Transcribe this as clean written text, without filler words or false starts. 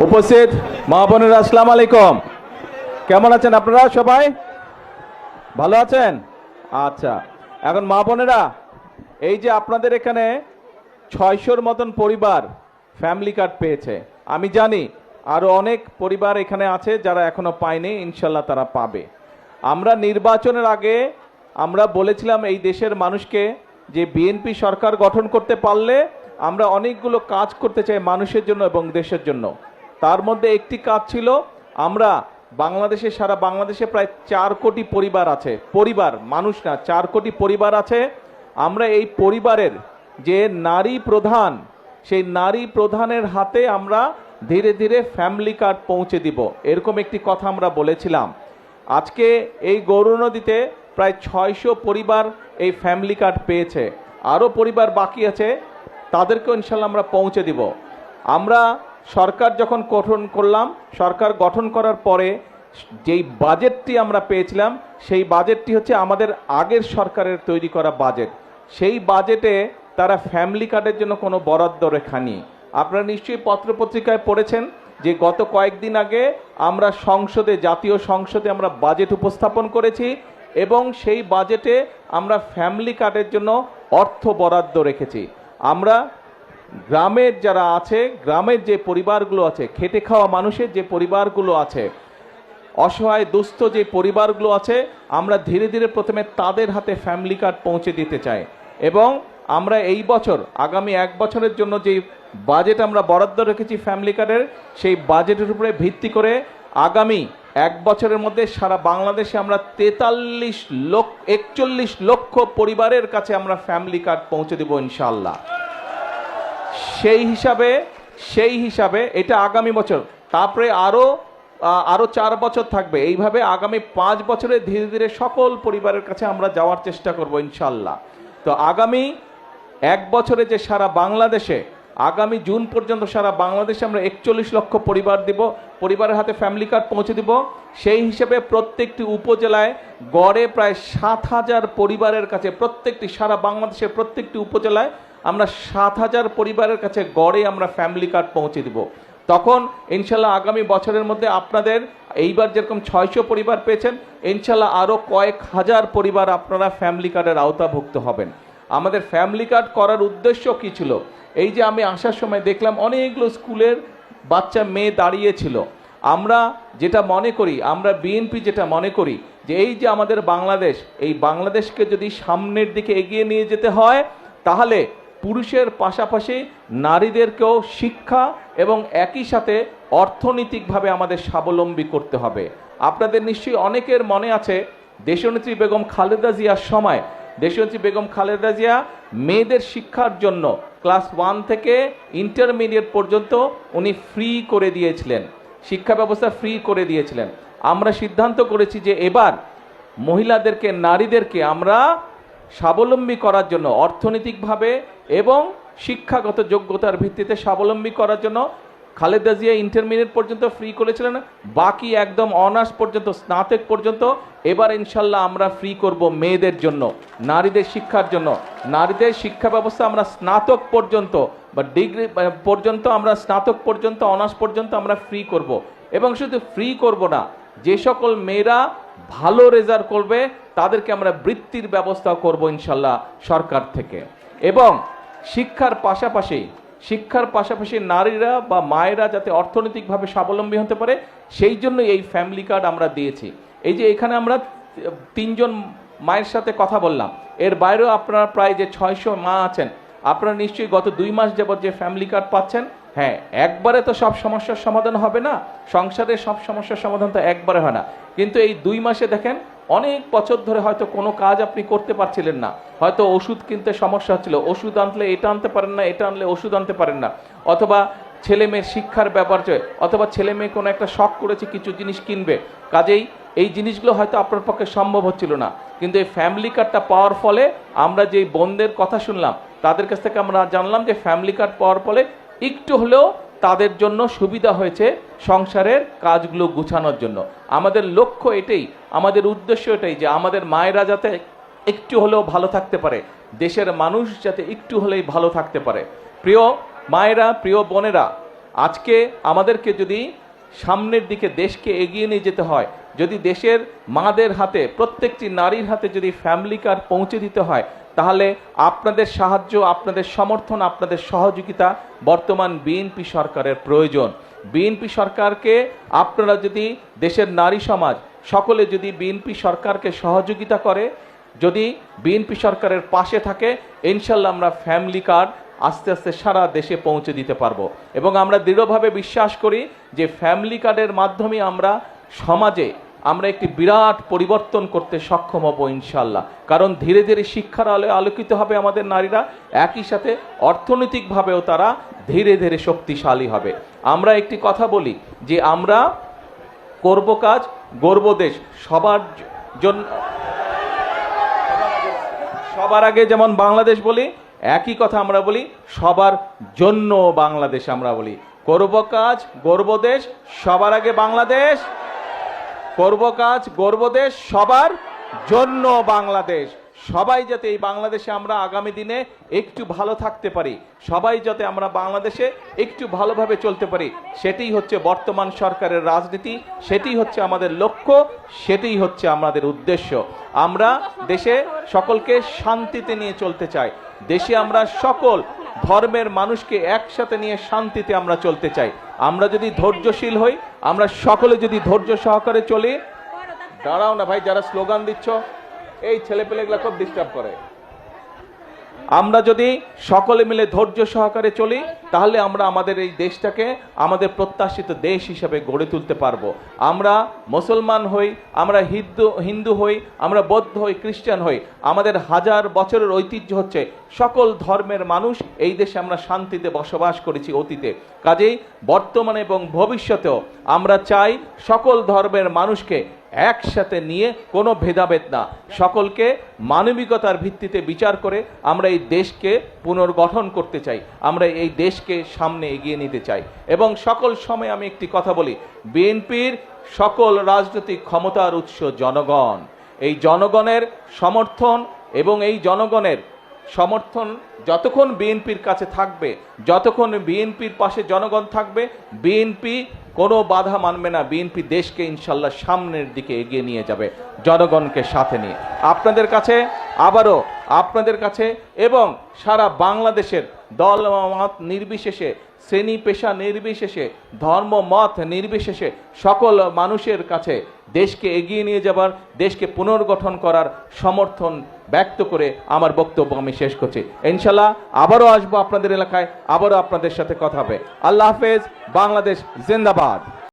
উপস্থিত মা বোনেরা, আসসালামু আলাইকুম। কেমন আছেন আপনারা? সবাই ভালো আছেন? আচ্ছা, এখন মা বোনেরা, এই যে আপনাদের এখানে 600-র মতন পরিবার ফ্যামিলি কার্ড পেয়েছে। আমি জানি আরো অনেক পরিবার এখানে আছে যারা এখনো পায়নি, ইনশাল্লাহ তারা পাবে। আমরা নির্বাচনের আগে আমরা বলেছিলাম এই দেশের মানুষকে যে বিএনপি সরকার গঠন করতে পারলে আমরা অনেকগুলো কাজ করতে চাই মানুষের জন্য এবং দেশের জন্য। তার মধ্যে একটি কাজ ছিল, আমরা বাংলাদেশে, সারা বাংলাদেশে প্রায় 4 কোটি পরিবার আছে, পরিবার মানুষ না, 4 কোটি পরিবার আছে। আমরা এই পরিবারের যে নারী প্রধান, সেই নারী প্রধানের হাতে আমরা ধীরে ধীরে ফ্যামিলি কার্ড পৌঁছে দিব, এরকম একটি কথা আমরা বলেছিলাম। আজকে এই গৌরনদীতে প্রায় 600 পরিবার এই ফ্যামিলি কার্ড পেয়েছে। আরও পরিবার বাকি আছে, তাদেরকেও ইনশাল্লাহ আমরা পৌঁছে দিব। আমরা সরকার যখন গঠন করলাম, সরকার গঠন করার পরে যেই বাজেটটি আমরা পেয়েছিলাম, সেই বাজেটটি হচ্ছে আমাদের আগের সরকারের তৈরি করা বাজেট। সেই বাজেটে তারা ফ্যামিলি কার্ডের জন্য কোনো বরাদ্দ রেখা নেই। আপনারা নিশ্চয়ই পত্রপত্রিকায় পড়েছেন যে গত কয়েকদিন আগে আমরা সংসদে, জাতীয় সংসদে আমরা বাজেট উপস্থাপন করেছি এবং সেই বাজেটে আমরা ফ্যামিলি কার্ডের জন্য অর্থ বরাদ্দ রেখেছি। আমরা গ্রামের যারা আছে, গ্রামের যে পরিবারগুলো আছে, খেটে খাওয়া মানুষের যে পরিবারগুলো আছে, অসহায় দুস্থ যে পরিবারগুলো আছে, আমরা ধীরে ধীরে প্রথমে তাদের হাতে ফ্যামিলি কার্ড পৌঁছে দিতে চাই। এবং আমরা এই বছর, আগামী 1 বছরের জন্য যে বাজেট আমরা বরাদ্দ রেখেছি ফ্যামিলি কার্ডের, সেই বাজেটের উপরে ভিত্তি করে আগামী 1 বছরের মধ্যে সারা বাংলাদেশে আমরা 41 লক্ষ পরিবারের কাছে আমরা ফ্যামিলি কার্ড পৌঁছে দেব ইনশাআল্লাহ। সেই হিসাবে এটা আগামী বছর, তারপরে আরো 4 বছর থাকবে। এইভাবে আগামী 5 বছরে ধীরে ধীরে সকল পরিবারের কাছে আমরা যাওয়ার চেষ্টা করব ইনশাআল্লাহ। তো আগামী 1 বছরে যে সারা বাংলাদেশে, আগামী জুন পর্যন্ত সারা বাংলাদেশে আমরা 41 লক্ষ পরিবার দিব, পরিবারের হাতে ফ্যামিলি কার্ড পৌঁছে দিব। সেই হিসেবে প্রত্যেকটি উপজেলায় গড়ে প্রায় 7,000 পরিবারের কাছে, প্রত্যেকটি, সারা বাংলাদেশের প্রত্যেকটি উপজেলায় আমরা 7,000 পরিবারের কাছে গড়ে আমরা ফ্যামিলি কার্ড পৌঁছে দিব। তখন ইনশাল্লাহ আগামী বছরের মধ্যে আপনাদের এইবার যেরকম 600 পরিবার পেয়েছেন, ইনশাল্লাহ আরও কয়েক হাজার পরিবার আপনারা ফ্যামিলি কার্ডের আওতাভুক্ত হবেন। আমাদের ফ্যামিলি কার্ড করার উদ্দেশ্য কী ছিল? এই যে আমি আসার সময় দেখলাম অনেকগুলো স্কুলের বাচ্চা মেয়ে দাঁড়িয়েছিল। আমরা যেটা মনে করি, আমরা বিএনপি যেটা মনে করি, যে এই যে আমাদের বাংলাদেশ, এই বাংলাদেশকে যদি সামনের দিকে এগিয়ে নিয়ে যেতে হয়, তাহলে পুরুষের পাশাপাশি নারীদেরকেও শিক্ষা এবং একই সাথে অর্থনৈতিকভাবে আমাদের স্বাবলম্বী করতে হবে। আপনাদের নিশ্চয়ই অনেকের মনে আছে, দেশনেত্রী বেগম খালেদা জিয়ার সময় দেশনেত্রী বেগম খালেদা জিয়া মেয়েদের শিক্ষার জন্য ক্লাস 1 থেকে ইন্টারমিডিয়েট পর্যন্ত উনি ফ্রি করে দিয়েছিলেন, শিক্ষা ব্যবস্থা ফ্রি করে দিয়েছিলেন। আমরা সিদ্ধান্ত করেছি যে এবার মহিলাদেরকে, নারীদেরকে আমরা স্বাবলম্বী করার জন্য, অর্থনৈতিকভাবে এবং শিক্ষাগত যোগ্যতার ভিত্তিতে স্বাবলম্বী করার জন্য খালেদা জিয়া ইন্টারমিডিয়েট পর্যন্ত ফ্রি করেছিলেন, বাকি একদম অনার্স পর্যন্ত, স্নাতক পর্যন্ত এবার ইনশাল্লাহ আমরা ফ্রি করব মেয়েদের জন্য, নারীদের শিক্ষার জন্য। নারীদের শিক্ষা ব্যবস্থা আমরা স্নাতক পর্যন্ত বা ডিগ্রি পর্যন্ত, আমরা স্নাতক পর্যন্ত, অনার্স পর্যন্ত আমরা ফ্রি করব। এবং শুধু ফ্রি করব না, যে সকল মেয়েরা ভালো রেজাল্ট করবে তাদেরকে আমরা বৃত্তির ব্যবস্থা করব ইনশাল্লাহ সরকার থেকে। এবং শিক্ষার পাশাপাশি নারীরা বা মায়েরা যাতে অর্থনৈতিকভাবে স্বাবলম্বী হতে পারে, সেই জন্য এই ফ্যামিলি কার্ড আমরা দিয়েছি। এই যে এখানে আমরা 3 জন মায়ের সাথে কথা বললাম, এর বাইরেও আপনারা প্রায় যে 600 মা আছেন, আপনারা নিশ্চয়ই গত 2 মাস যাবত যে ফ্যামিলি কার্ড পাচ্ছেন। হ্যাঁ, একবারে তো সব সমস্যার সমাধান হবে না, সংসারের সব সমস্যার সমাধান তো একবারে হয় না, কিন্তু এই 2 মাসে দেখেন অনেক বছর ধরে হয়তো কোনো কাজ আপনি করতে পারছিলেন না, হয়তো ওষুধ কিনতে সমস্যা হচ্ছিল, ওষুধ আনলে এটা আনতে পারেন না, এটা আনলে ওষুধ আনতে পারেন না, অথবা ছেলে মেয়ের শিক্ষার ব্যাপার, অথবা ছেলে মেয়ে কোনো একটা শখ করেছে কিছু জিনিস কিনবে, কাজেই এই জিনিসগুলো হয়তো আপনার পক্ষে সম্ভব হচ্ছিল না। কিন্তু এই ফ্যামিলি কার্ডটা পাওয়ার ফলে, আমরা যেই বোনদের কথা শুনলাম তাদের কাছ থেকে আমরা জানলাম যে ফ্যামিলি কার্ড পাওয়ার ফলে একটু হলেও তাদের জন্য সুবিধা হয়েছে সংসারের কাজগুলো গুছানোর জন্য। আমাদের লক্ষ্য এটাই, আমাদের উদ্দেশ্য এটাই, যে আমাদের মায়েরা যাতে একটু হলেও ভালো থাকতে পারে, দেশের মানুষ যাতে একটু হলেই ভালো থাকতে পারে। প্রিয় মায়েরা, প্রিয় বোনেরা, আজকে আমাদেরকে যদি সামনের দিকে দেশকে এগিয়ে নিয়ে যেতে হয়, যদি দেশের মাদের হাতে, প্রত্যেকটি নারীর হাতে যদি ফ্যামিলি কার্ড পৌঁছে দিতে হয়, তাহলে আপনাদের সাহায্য, আপনাদের সমর্থন, আপনাদের সহযোগিতা বর্তমান বিএনপি সরকারের প্রয়োজন। বিএনপি সরকারকে আপনারা যদি, দেশের নারী সমাজ সকলে যদি বিএনপি সরকারকে সহযোগিতা করে, যদি বিএনপি সরকারের পাশে থাকে, ইনশাল্লাহ আমরা ফ্যামিলি কার্ড আস্তে আস্তে সারা দেশে পৌঁছে দিতে পারবো। এবং আমরা দৃঢ়ভাবে বিশ্বাস করি যে ফ্যামিলি কার্ডের মাধ্যমে আমরা সমাজে আমরা একটি বিরাট পরিবর্তন করতে সক্ষম হব ইনশাল্লাহ। কারণ ধীরে ধীরে শিক্ষার আলোয় আলোকিত হবে আমাদের নারীরা, একই সাথে অর্থনৈতিকভাবেও তারা ধীরে ধীরে শক্তিশালী হবে। আমরা একটি কথা বলি যে আমরা করব কাজ, গর্ব দেশ, সবার জন্য, সবার আগে যেমন বাংলাদেশ বলি, একই কথা আমরা বলি সবার জন্য বাংলাদেশ। আমরা বলি করব কাজ, গর্ব দেশ, সবার আগে বাংলাদেশ। করব কাজ, গর্ব দেশ, সবার জন্য বাংলাদেশ। সবাই যাতে এই বাংলাদেশে আমরা আগামী দিনে একটু ভালো থাকতে পারি, সবাই যাতে আমরা বাংলাদেশে একটু ভালোভাবে চলতে পারি, সেটাই হচ্ছে বর্তমান সরকারের রাজনীতি, সেটাই হচ্ছে আমাদের লক্ষ্য, সেটাই হচ্ছে আমাদের উদ্দেশ্য। আমরা দেশে সকলকে শান্তিতে নিয়ে চলতে চাই, দেশে আমরা সকল ধর্মের মানুষকে একসাথে নিয়ে শান্তিতে আমরা চলতে চাই। আমরা যদি ধৈর্যশীল হই, আমরা সকলে যদি ধৈর্য সহকারে চলি, দাঁড়াও না ভাই, যারা স্লোগান দিচ্ছ, এই ছেলেপেলেগুলা খুব ডিস্টার্ব করে। আমরা যদি সকলে মিলে ধৈর্য সহকারে চলি, তাহলে আমরা আমাদের এই দেশটাকে আমাদের প্রত্যাশিত দেশ হিসেবে গড়ে তুলতে পারবো। আমরা মুসলমান হই, আমরা হিন্দু হই, আমরা বৌদ্ধ হই, খ্রিস্টান হই, আমাদের হাজার বছরের ঐতিহ্য হচ্ছে সকল ধর্মের মানুষ এই দেশে আমরা শান্তিতে বসবাস করেছি অতীতে। কাজেই বর্তমানে এবং ভবিষ্যতেও আমরা চাই সকল ধর্মের মানুষকে একসাথে নিয়ে, কোনো ভেদাভেদ না, সকলকে মানবিকতার ভিত্তিতে বিচার করে আমরা এই দেশকে পুনর্গঠন করতে চাই, আমরা এই দেশকে সামনে এগিয়ে নিতে চাই। এবং সকল সময় আমি একটি কথা বলি, বিএনপির সকল রাজনৈতিক ক্ষমতার উৎস জনগণ। এই জনগণের সমর্থন এবং এই জনগণের সমর্থন যতক্ষণ বিএনপির কাছে থাকবে, যতক্ষণ বিএনপির পাশে জনগণ থাকবে, বিএনপি কোনো বাধা মানবে না। বিএনপি দেশকে ইনশাল্লাহ সামনের দিকে এগিয়ে নিয়ে যাবে জনগণকে সাথে নিয়ে। আপনাদের কাছে আবারও, আপনাদের কাছে এবং সারা বাংলাদেশের দল মত নির্বিশেষে, শ্রেণী পেশা নির্বিশেষে, ধর্ম মত নির্বিশেষে সকল মানুষের কাছে দেশকে এগিয়ে নিয়ে যাবার, দেশকে পুনর্গঠন করার সমর্থন ব্যক্ত করে আমার বক্তব্য আমি শেষ করছি। ইনশাল্লাহ আবারও আসবো আপনাদের এলাকায়, আবারও আপনাদের সাথে কথা হবে। আল্লাহ হাফেজ। বাংলাদেশ জিন্দাবাদ।